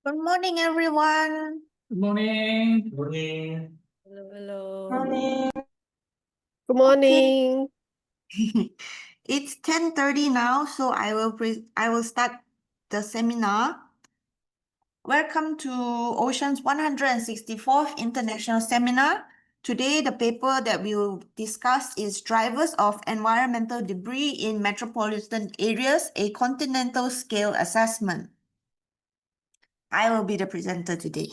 Good morning, everyone. Good morning. Good morning. Hello. Morning. Good morning. It's 10:30 now, so I will start the seminar. Welcome to Ocean's 164th International Seminar. Today, the paper that we will discuss is Drivers of Environmental Debris in Metropolitan Areas, a Continental Scale Assessment. I will be the presenter today.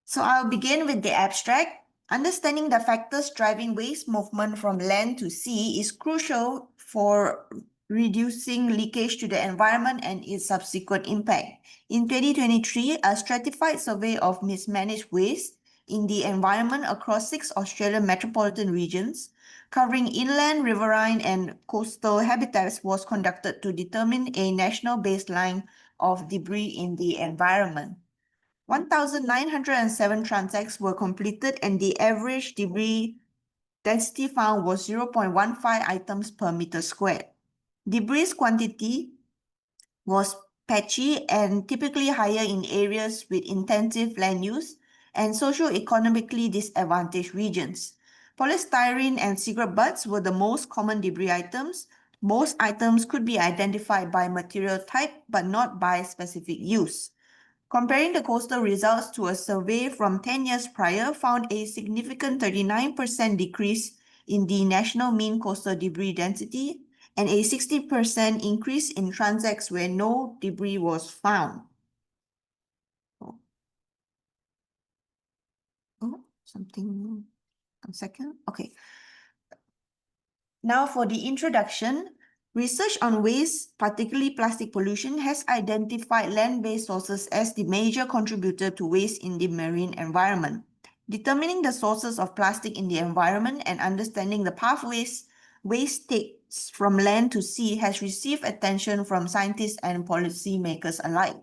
So I'll begin with the abstract. Understanding the factors driving waste movement from land to sea is crucial for reducing leakage to the environment and its subsequent impact. In 2023, a stratified survey of mismanaged waste in the environment across 6 Australian metropolitan regions, covering inland, riverine, and coastal habitats, was conducted to determine a national baseline of debris in the environment. 1,907 transacts were completed and the average debris density found was 0.15 items per meter squared. Debris quantity was patchy and typically higher in areas with intensive land use and socio-economically disadvantaged regions. Polystyrene and cigarette butts were the most common debris items. Most items could be identified by material type but not by specific use. Comparing the coastal results to a survey from 10 years prior found a significant 39% decrease in the national mean coastal debris density and a 60% increase in transacts where no debris was found. One second. Okay. Now for the introduction. Research on waste, particularly plastic pollution, has identified land-based sources as the major contributor to waste in the marine environment. Determining the sources of plastic in the environment and understanding the pathways waste takes from land to sea has received attention from scientists and policymakers alike.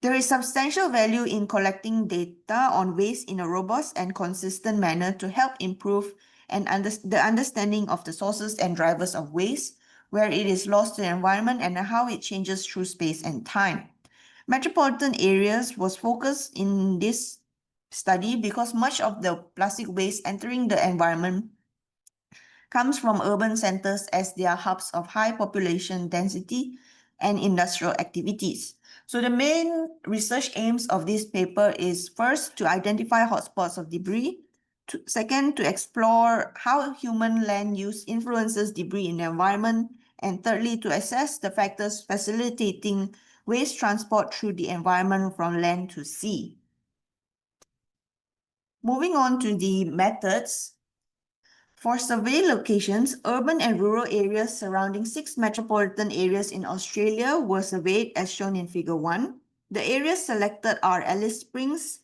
There is substantial value in collecting data on waste in a robust and consistent manner to help improve the understanding of the sources and drivers of waste, where it is lost to the environment and how it changes through space and time. Metropolitan areas was focused in this study because much of the plastic waste entering the environment comes from urban centers as they are hubs of high population density and industrial activities. So the main research aims of this paper is first to identify hotspots of debris, second to explore how human land use influences debris in the environment, and thirdly to assess the factors facilitating waste transport through the environment from land to sea. Moving on to the methods. For survey locations, urban and rural areas surrounding 6 metropolitan areas in Australia were surveyed as shown in Figure 1. The areas selected are Alice Springs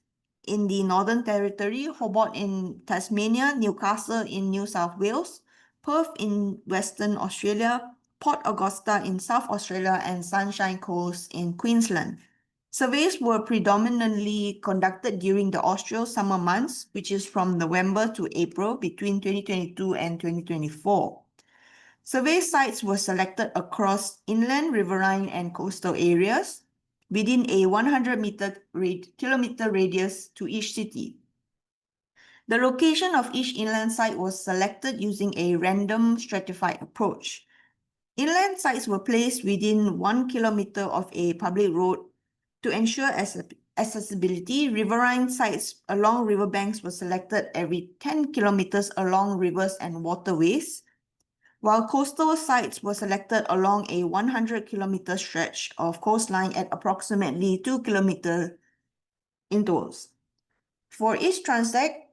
in the Northern Territory, Hobart in Tasmania, Newcastle in New South Wales, Perth in Western Australia, Port Augusta in South Australia, and Sunshine Coast in Queensland. Surveys were predominantly conducted during the Austral summer months, which is from November to April between 2022 and 2024. Survey sites were selected across inland, riverine, and coastal areas within a 100-kilometer radius to each city. The location of each inland site was selected using a random stratified approach. Inland sites were placed within 1 kilometer of a public road to ensure accessibility. Riverine sites along riverbanks were selected every 10 kilometers along rivers and waterways, while coastal sites were selected along a 100-kilometer stretch of coastline at approximately 2-kilometer intervals. For each transact,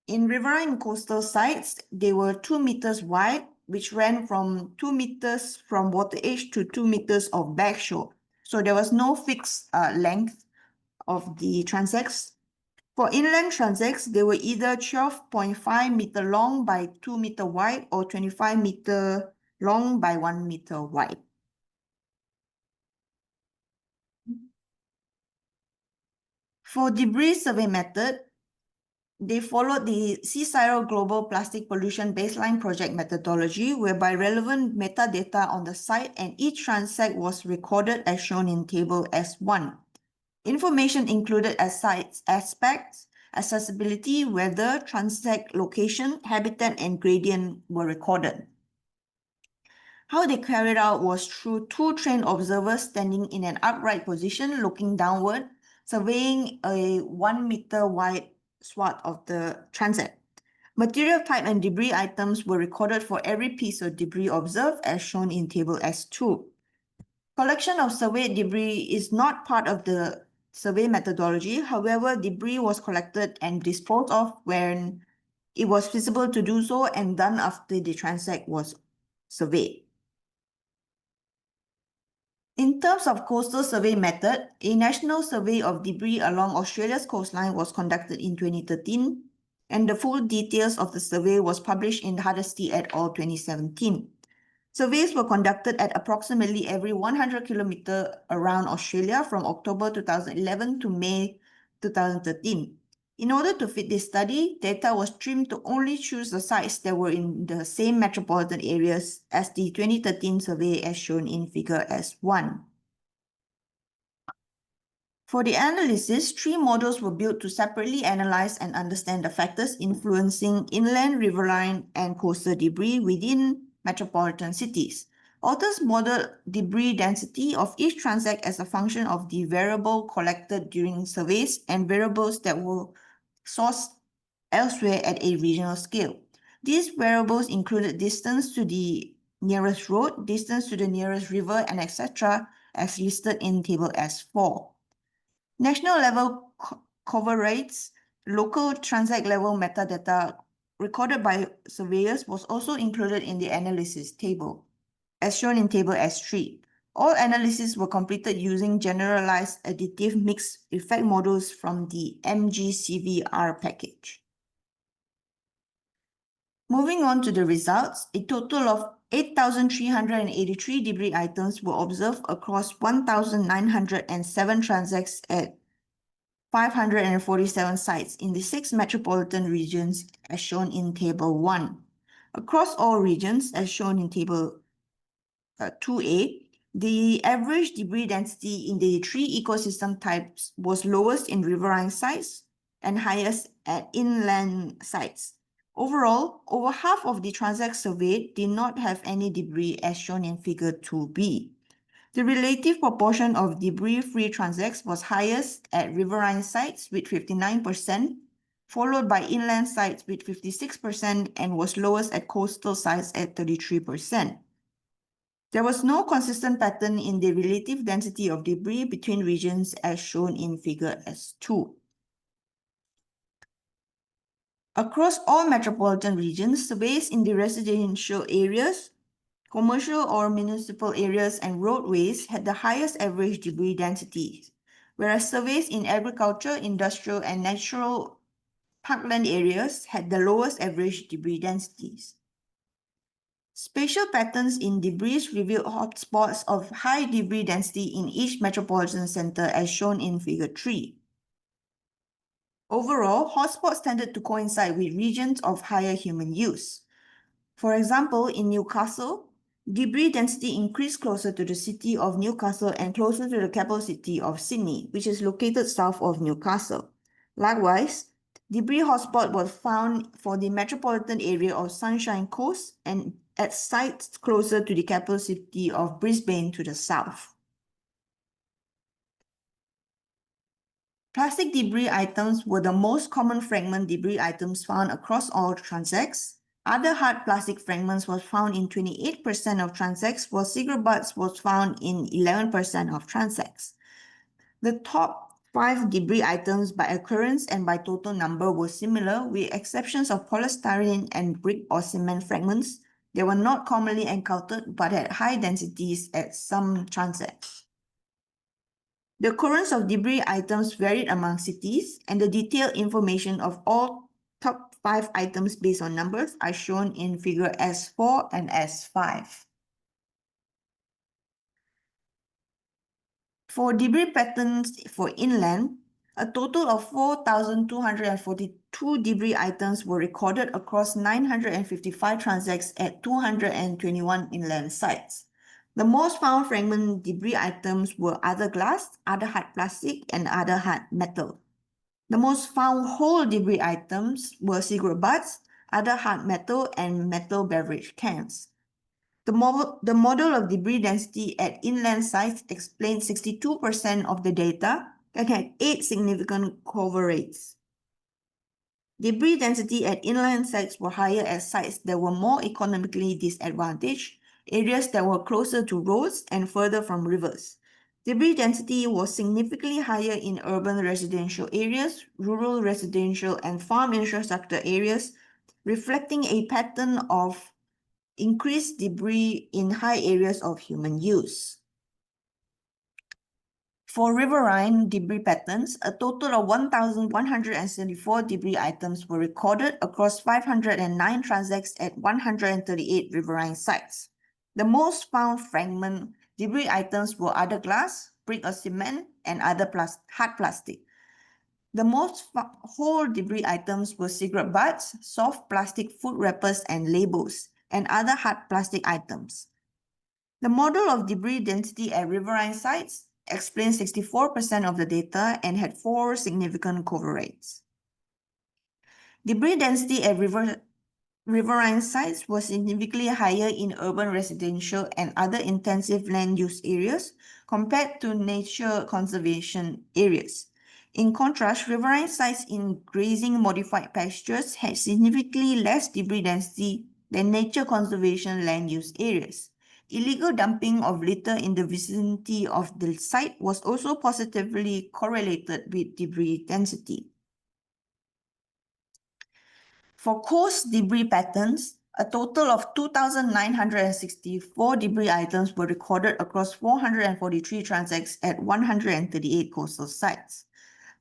in riverine coastal sites, they were 2 meters wide, which ran from 2 meters from water edge to 2 meters of backshore. So there was no fixed length of the transects. For inland transects, they were either 12.5 meter long by 2 meter wide or 25 meter long by 1 meter wide. For debris survey method, they followed the CSIRO Global Plastic Pollution Baseline Project methodology, whereby relevant metadata on the site and each transect was recorded as shown in Table S1. Information included as site aspects, accessibility, weather, transect location, habitat, and gradient were recorded. How they carried out was through 2 trained observers standing in an upright position looking downward, surveying a 1 meter wide swath of the transect. Material type and debris items were recorded for every piece of debris observed as shown in Table S2. Collection of surveyed debris is not part of the survey methodology. However, debris was collected and disposed of when it was feasible to do so and done after the transect was surveyed. In terms of coastal survey method, a national survey of debris along Australia's coastline was conducted in 2013, and the full details of the survey was published in Hardesty et al. 2017. Surveys were conducted at approximately every 100 kilometers around Australia from October 2011 to May 2013. In order to fit this study, data was trimmed to only choose the sites that were in the same metropolitan areas as the 2013 survey as shown in Figure S1. For the analysis, 3 models were built to separately analyze and understand the factors influencing inland, riverine, and coastal debris within metropolitan cities. Authors modeled debris density of each transect as a function of the variable collected during surveys and variables that were sourced elsewhere at a regional scale. These variables included distance to the nearest road, distance to the nearest river, and etc. as listed in Table S4. National level cover rates, local transect level metadata recorded by surveyors was also included in the analysis table, as shown in Table S3. All analyses were completed using generalized additive mixed effect models from the MGCVR package. Moving on to the results, a total of 8,383 debris items were observed across 1,907 transects at 547 sites in the 6 metropolitan regions as shown in Table 1. Across all regions, as shown in Table 2A, the average debris density in the 3 ecosystem types was lowest in riverine sites and highest at inland sites. Overall, over half of the transects surveyed did not have any debris as shown in Figure 2B. The relative proportion of debris-free transects was highest at riverine sites with 59%, followed by inland sites with 56%, and was lowest at coastal sites at 33%. There was no consistent pattern in the relative density of debris between regions as shown in Figure S2. Across all metropolitan regions, surveys in the residential areas, commercial or municipal areas, and roadways had the highest average debris densities, whereas surveys in agriculture, industrial, and natural parkland areas had the lowest average debris densities. Spatial patterns in debris revealed hotspots of high debris density in each metropolitan center as shown in Figure 3. Overall, hotspots tended to coincide with regions of higher human use. For example, in Newcastle, debris density increased closer to the city of Newcastle and closer to the capital city of Sydney, which is located south of Newcastle. Likewise, debris hotspot was found for the metropolitan area of Sunshine Coast and at sites closer to the capital city of Brisbane to the south. Plastic debris items were the most common fragment debris items found across all transects. Other hard plastic fragments was found in 28% of transects, while cigarette butts was found in 11% of transects. The top 5 debris items by occurrence and by total number were similar, with exceptions of polystyrene and brick or cement fragments. They were not commonly encountered but had high densities at some transects. The occurrence of debris items varied among cities, and the detailed information of all top 5 items based on numbers are shown in Figure S4 and S5. For debris patterns for inland, A total of 4,242 debris items were recorded across 955 transects at 221 inland sites. The most found fragment debris items were other glass, other hard plastic, and other hard metal. The most found whole debris items were cigarette butts, other hard metal, and metal beverage cans. The model of debris density at inland sites explained 62% of the data and had 8 significant cover rates. Debris density at inland sites were higher at sites that were more economically disadvantaged, areas that were closer to roads and further from rivers. Debris density was significantly higher in urban residential areas, rural residential, and farm infrastructure areas, reflecting a pattern of increased debris in high areas of human use. For riverine debris patterns, a total of 1,174 debris items were recorded across 509 transects at 138 riverine sites. The most found fragment debris items were other glass, brick or cement, and other hard plastic. The most whole debris items were cigarette butts, soft plastic food wrappers and labels, and other hard plastic items. The model of debris density at riverine sites explained 64% of the data and had 4 significant cover rates. Debris density at riverine sites was significantly higher in urban residential and other intensive land use areas compared to nature conservation areas. In contrast, riverine sites in grazing modified pastures had significantly less debris density than nature conservation land use areas. Illegal dumping of litter in the vicinity of the site was also positively correlated with debris density. For coast debris patterns, a total of 2,964 debris items were recorded across 443 transects at 138 coastal sites.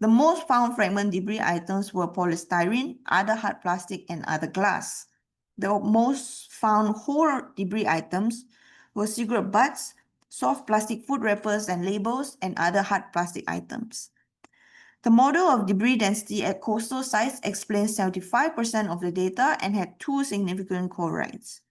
The most found fragment debris items were polystyrene, other hard plastic, and other glass. The most found whole debris items were cigarette butts, soft plastic food wrappers and labels, and other hard plastic items. The model of debris density at coastal sites explains 75% of the data and had 2 significant co-rates.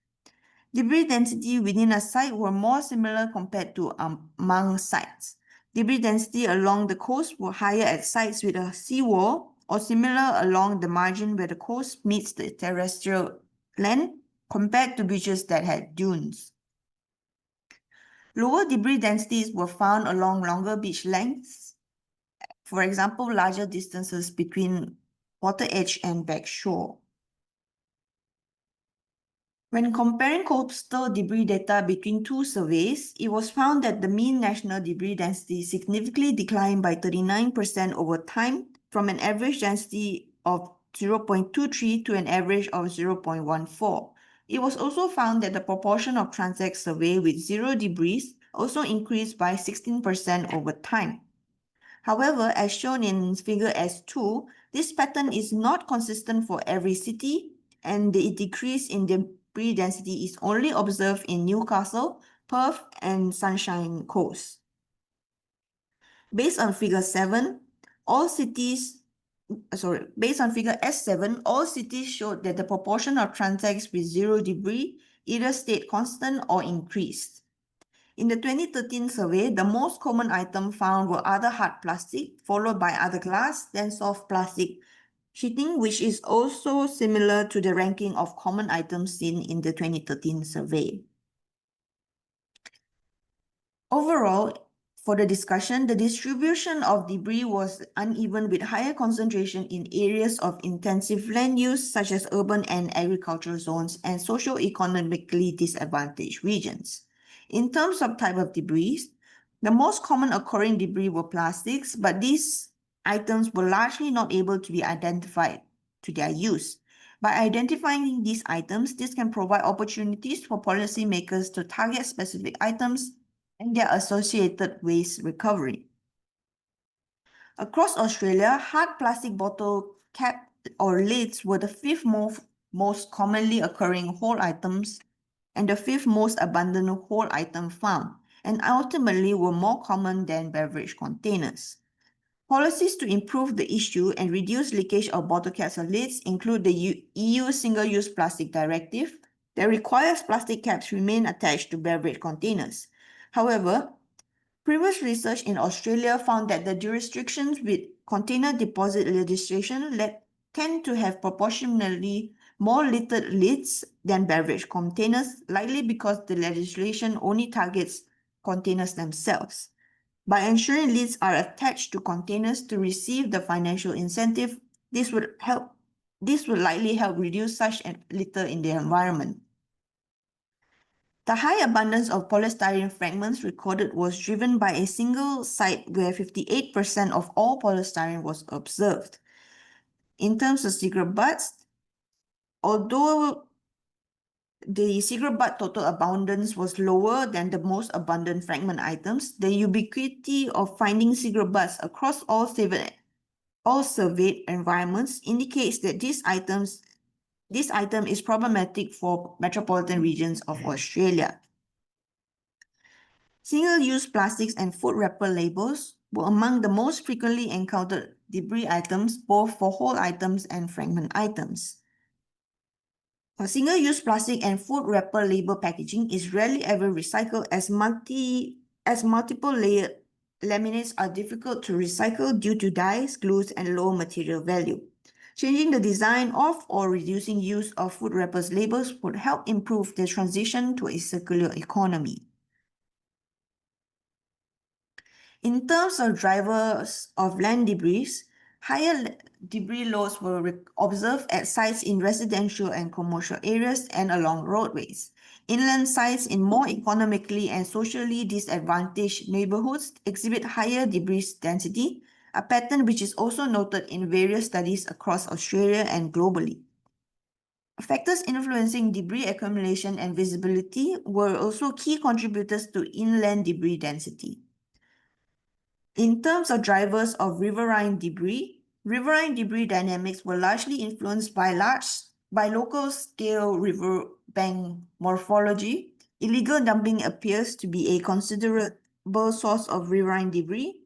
Debris density within a site were more similar compared to among sites. Debris density along the coast were higher at sites with a seawall or similar along the margin where the coast meets the terrestrial land compared to beaches that had dunes. Lower debris densities were found along longer beach lengths, for example, larger distances between water edge and back shore. When comparing coastal debris data between 2 surveys, it was found that the mean national debris density significantly declined by 39% over time from an average density of 0.23 to an average of 0.14. It was also found that the proportion of transects surveyed with zero debris also increased by 16% over time. However, as shown in figure S2, this pattern is not consistent for every city, and the decrease in debris density is only observed in Newcastle, Perth, and Sunshine Coast. Based on figure S7, all cities showed that the proportion of transects with zero debris either stayed constant or increased. In the 2013 survey, the most common item found were other hard plastic, followed by other glass, then soft plastic sheeting, which is also similar to the ranking of common items seen in the 2013 survey. Overall, for the discussion, the distribution of debris was uneven with higher concentration in areas of intensive land use, such as urban and agricultural zones, and socio-economically disadvantaged regions. In terms of type of debris, the most common occurring debris were plastics, but these items were largely not able to be identified to their use. By identifying these items, this can provide opportunities for policymakers to target specific items and their associated waste recovery. Across Australia, hard plastic bottle cap or lids were the 5th most commonly occurring whole items and the 5th most abundant whole item found, and ultimately were more common than beverage containers. Policies to improve the issue and reduce leakage of bottle caps or lids include the EU Single-Use Plastic Directive that requires plastic caps remain attached to beverage containers. However, previous research in Australia found that the jurisdictions with container deposit legislation tend to have proportionally more littered lids than beverage containers, likely because the legislation only targets containers themselves. By ensuring lids are attached to containers to receive the financial incentive, this would likely help reduce such litter in the environment. The high abundance of polystyrene fragments recorded was driven by a single site where 58% of all polystyrene was observed. In terms of cigarette butts, although the cigarette butt total abundance was lower than the most abundant fragment items, the ubiquity of finding cigarette butts across all surveyed environments indicates that this item is problematic for metropolitan regions of Australia. Single-use plastics and food wrapper labels were among the most frequently encountered debris items, both for whole items and fragment items. Single-use plastic and food wrapper label packaging is rarely ever recycled as multiple layered laminates are difficult to recycle due to dyes, glues, and low material value. Changing the design of or reducing use of food wrappers labels would help improve the transition to a circular economy. In terms of drivers of land debris, higher debris loads were observed at sites in residential and commercial areas and along roadways. Inland sites in more economically and socially disadvantaged neighborhoods exhibit higher debris density, a pattern which is also noted in various studies across Australia and globally. Factors influencing debris accumulation and visibility were also key contributors to inland debris density. In terms of drivers of riverine debris dynamics were largely influenced by local-scale riverbank morphology. Illegal dumping appears to be a considerable source of riverine debris,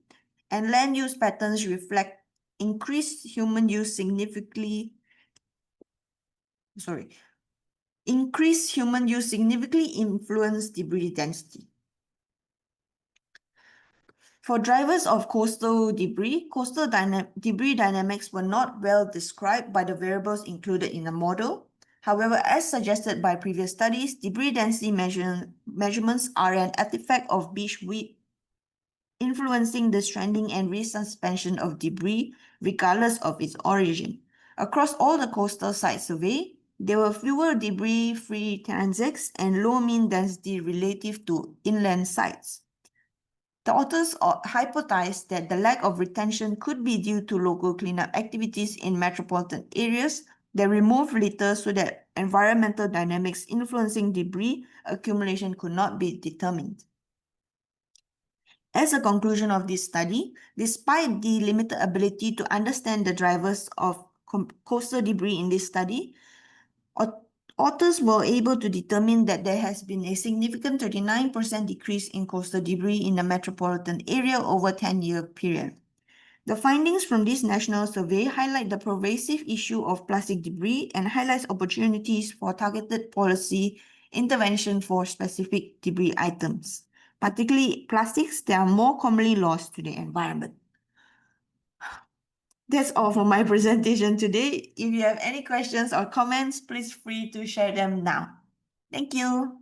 and land use patterns reflect increased human use significantly influenced debris density. For drivers of coastal debris, debris dynamics were not well described by the variables included in the model. However, as suggested by previous studies, debris density measurements are an artifact of beach width, influencing the stranding and resuspension of debris regardless of its origin. Across all the coastal sites surveyed, there were fewer debris-free transects and low mean density relative to inland sites. The authors hypothesized that the lack of retention could be due to local cleanup activities in metropolitan areas that remove litter so that environmental dynamics influencing debris accumulation could not be determined. As a conclusion of this study, despite the limited ability to understand the drivers of coastal debris in this study, authors were able to determine that there has been a significant 39% decrease in coastal debris in the metropolitan area over a 10-year period. The findings from this national survey highlight the pervasive issue of plastic debris and highlights opportunities for targeted policy intervention for specific debris items, particularly plastics that are more commonly lost to the environment. That's all for my presentation today. If you have any questions or comments, please feel free to share them now. Thank you.